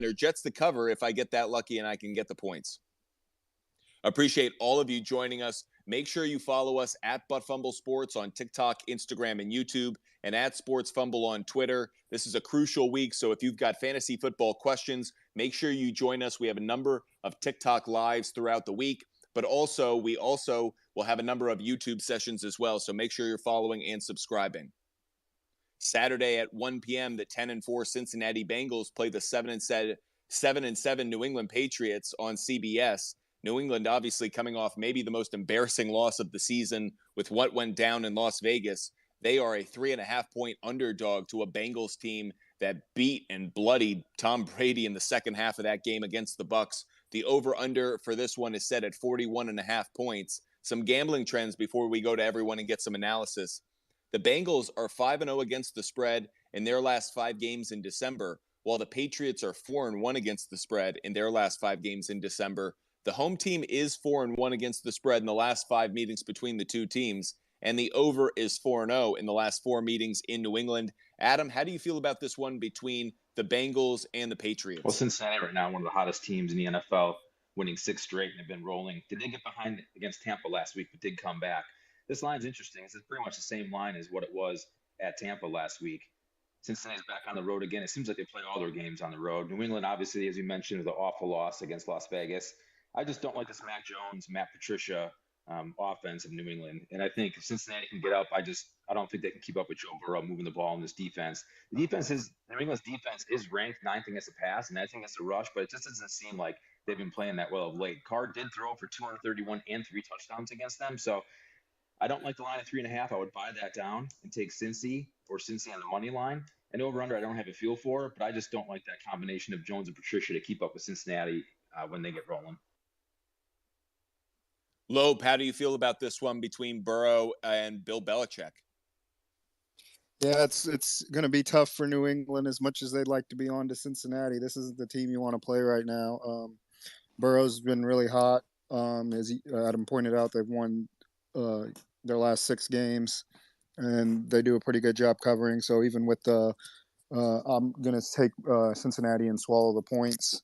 or Jets to cover if I get that lucky and I can get the points. Appreciate all of you joining us. Make sure you follow us at Fumble Sports on TikTok, Instagram, and YouTube, and at Sports Fumble on Twitter. This is a crucial week, so if you've got fantasy football questions, make sure you join us. We have a number of TikTok lives throughout the week, but we also will have a number of YouTube sessions as well, so make sure you're following and subscribing. Saturday at 1 p.m., the 10-4 Cincinnati Bengals play the 7-7 New England Patriots on CBS. New England obviously coming off maybe the most embarrassing loss of the season with what went down in Las Vegas. They are a 3.5-point underdog to a Bengals team that beat and bloodied Tom Brady in the second half of that game against the Bucs. The over-under for this one is set at 41.5 points. Some gambling trends before we go to everyone and get some analysis. The Bengals are 5-0 against the spread in their last 5 games in December, while the Patriots are 4-1 against the spread in their last 5 games in December. The home team is 4-1 against the spread in the last 5 meetings between the two teams, and the over is 4-0 in the last 4 meetings in New England. Adam, how do you feel about this one between the Bengals and the Patriots? Well, Cincinnati right now, one of the hottest teams in the NFL, winning 6 straight and have been rolling. They did get behind against Tampa last week, but did come back. This line's interesting. It's pretty much the same line as what it was at Tampa last week. Cincinnati's back on the road again. It seems like they play all their games on the road. New England, obviously, as you mentioned, with the awful loss against Las Vegas. I just don't like this Mac Jones, Matt Patricia offense of New England. And I think if Cincinnati can get up, I don't think they can keep up with Joe Burrow moving the ball in this defense. New England's defense is ranked 9th against the pass and 9th against the rush, but it just doesn't seem like they've been playing that well of late. Carr did throw for 231 and 3 touchdowns against them. So I don't like the line at 3.5. I would buy that down and take Cincy on the money line. And over-under, I don't have a feel for it, but I just don't like that combination of Jones and Patricia to keep up with Cincinnati when they get rolling. Loeb, how do you feel about this one between Burrow and Bill Belichick? Yeah, it's going to be tough for New England as much as they'd like to be on to Cincinnati. This isn't the team you want to play right now. Burrow's been really hot. As Adam pointed out, they've won their last 6 games, and they do a pretty good job covering. So even with I'm going to take Cincinnati and swallow the points.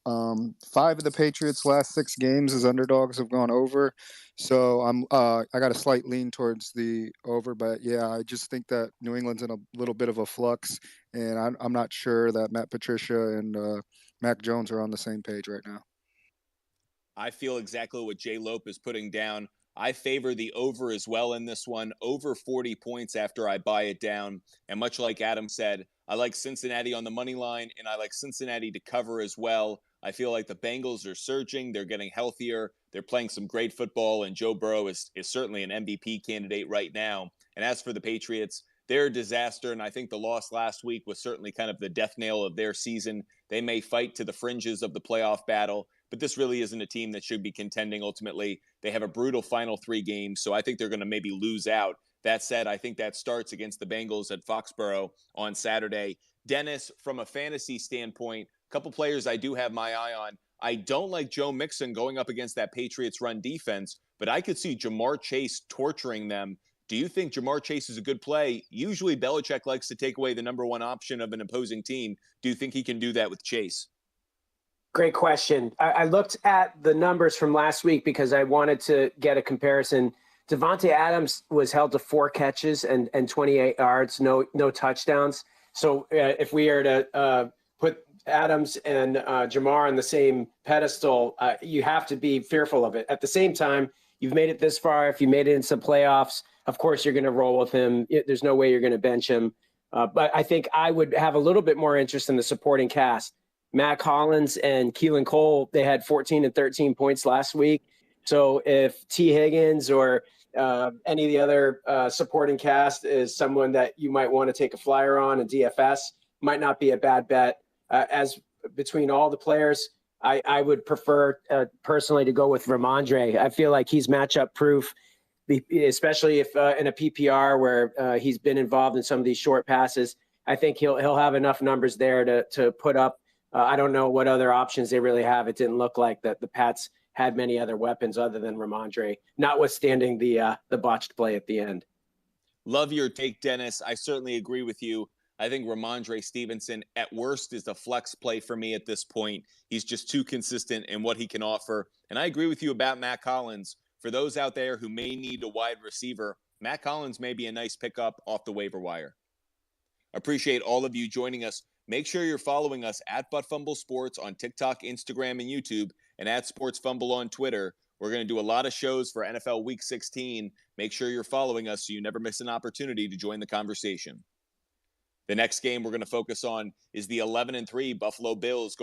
5 of the Patriots' last 6 games as underdogs have gone over, so I got a slight lean towards the over. But yeah, I just think that New England's in a little bit of a flux, and I'm not sure that Matt Patricia and Mac Jones are on the same page right now. I feel exactly what Jay Lope is putting down. I favor the over as well in this one, over 40 points after I buy it down. And much like Adam said, I like Cincinnati on the money line, and I like Cincinnati to cover as well. I feel like the Bengals are surging. They're getting healthier. They're playing some great football, and Joe Burrow is certainly an MVP candidate right now. And as for the Patriots, they're a disaster, and I think the loss last week was certainly kind of the death nail of their season. They may fight to the fringes of the playoff battle, but this really isn't a team that should be contending ultimately. They have a brutal final 3 games, so I think they're going to maybe lose out. That said, I think that starts against the Bengals at Foxborough on Saturday. Dennis, from a fantasy standpoint, a couple players I do have my eye on. I don't like Joe Mixon going up against that Patriots run defense, but I could see Jamar Chase torturing them. Do you think Jamar Chase is a good play? Usually Belichick likes to take away the number 1 option of an opposing team. Do you think he can do that with Chase? Great question. I looked at the numbers from last week because I wanted to get a comparison. Devontae Adams was held to 4 catches and 28 yards, no touchdowns. So if we are to put Adams and Jamar on the same pedestal, you have to be fearful of it. At the same time, you've made it this far. If you made it into playoffs, of course you're going to roll with him. There's no way you're going to bench him. But I think I would have a little bit more interest in the supporting cast. Mac Hollins and Keelan Cole, they had 14 and 13 points last week. So if T. Higgins or any of the other supporting cast is someone that you might want to take a flyer on in DFS, might not be a bad bet. As between all the players, I would prefer personally to go with Ramondre. I feel like he's matchup proof, especially if in a PPR where he's been involved in some of these short passes. I think he'll have enough numbers there to put up. I don't know what other options they really have. It didn't look like that the Pats had many other weapons other than Ramondre, notwithstanding the botched play at the end. Love your take, Dennis. I certainly agree with you. I think Ramondre Stevenson, at worst, is the flex play for me at this point. He's just too consistent in what he can offer. And I agree with you about Matt Collins. For those out there who may need a wide receiver, Matt Collins may be a nice pickup off the waiver wire. Appreciate all of you joining us. Make sure you're following us at ButtFumble Sports on TikTok, Instagram, and YouTube, and at Sports Fumble on Twitter. We're going to do a lot of shows for NFL Week 16. Make sure you're following us so you never miss an opportunity to join the conversation. The next game we're going to focus on is the 11-3 Buffalo Bills